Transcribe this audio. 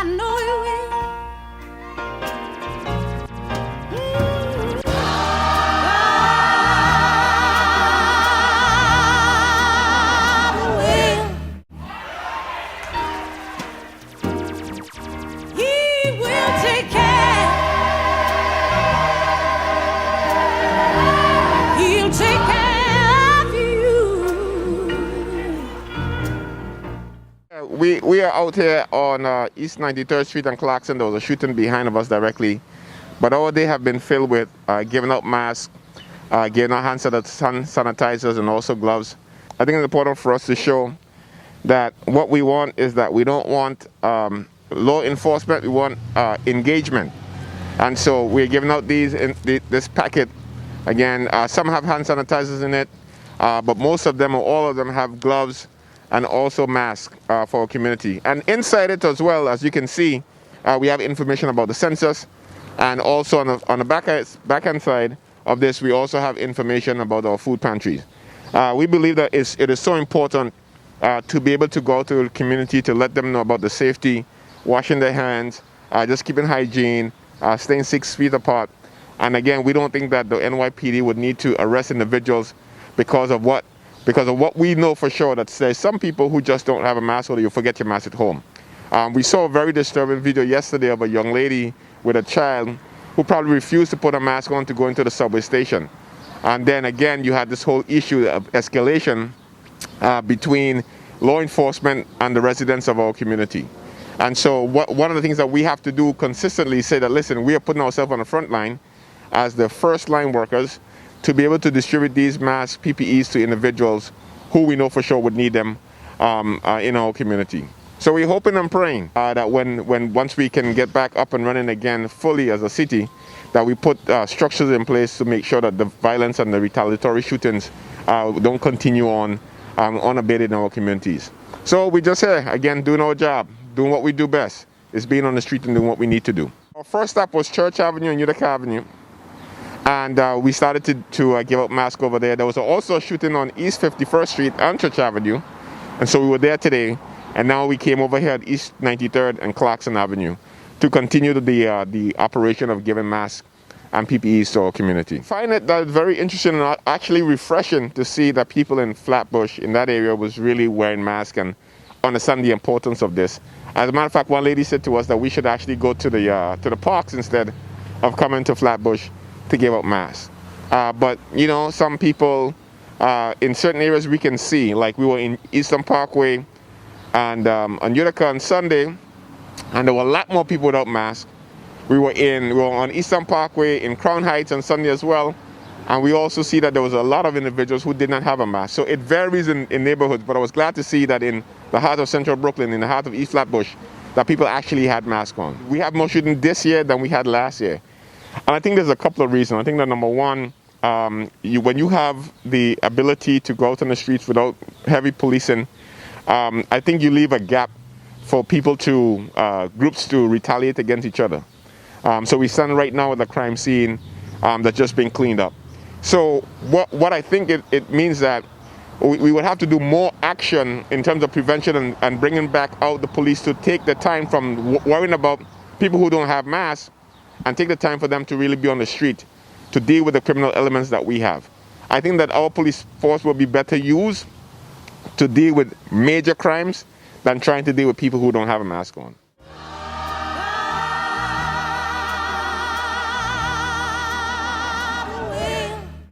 know you will. We are out here on East 93rd Street and Clarkson. There was a shooting behind of us directly. But all day have been filled with giving out masks, giving out hand sanitizers and also gloves. I think it's important for us to show that what we want is that we don't want law enforcement, we want engagement. And so we're giving out this packet. Again, some have hand sanitizers in it, but most of them or all of them have gloves and also masks for our community. And inside it as well, as you can see, we have information about the census, and also on the back-end side of this, we also have information about our food pantries. We believe that it is so important to be able to go to the community to let them know about the safety, washing their hands, just keeping hygiene, staying 6 feet apart. And again, we don't think that the NYPD would need to arrest individuals because of what we know for sure, that there's some people who just don't have a mask, or you forget your mask at home. We saw a very disturbing video yesterday of a young lady with a child who probably refused to put a mask on to go into the subway station. And then again, you had this whole issue of escalation between law enforcement and the residents of our community. And so one of the things that we have to do consistently is say that, listen, we are putting ourselves on the front line as the first line workers to be able to distribute these masks, PPEs to individuals who we know for sure would need them in our community. So we're hoping and praying that once we can get back up and running again fully as a city, that we put structures in place to make sure that the violence and the retaliatory shootings don't continue on unabated in our communities. So we just here, again, doing our job, doing what we do best, is being on the street and doing what we need to do. Our first stop was Church Avenue and Utica Avenue. And we started to give out masks over there. There was also a shooting on East 51st Street and Church Avenue. And so we were there today. And now we came over here at East 93rd and Clarkson Avenue to continue the operation of giving masks and PPEs to our community. I find it that very interesting and actually refreshing to see that people in Flatbush, in that area, was really wearing masks and understand the importance of this. As a matter of fact, one lady said to us that we should actually go to the parks instead of coming to Flatbush to give out masks. But you know, some people in certain areas we can see, like we were in Eastern Parkway and on Utica on Sunday, and there were a lot more people without masks. We were on Eastern Parkway in Crown Heights on Sunday as well, and we also see that there was a lot of individuals who did not have a mask. So it varies in neighborhoods, but I was glad to see that in the heart of Central Brooklyn, in the heart of East Flatbush, that people actually had masks on. We have more shooting this year than we had last year. And I think there's a couple of reasons. I think that number one, when you have the ability to go out on the streets without heavy policing, I think you leave a gap for people groups to retaliate against each other. So we stand right now at the crime scene that's just been cleaned up. So what I think it means that we would have to do more action in terms of prevention and bringing back out the police to take the time from worrying about people who don't have masks and take the time for them to really be on the street to deal with the criminal elements that we have. I think that our police force will be better used to deal with major crimes than trying to deal with people who don't have a mask on.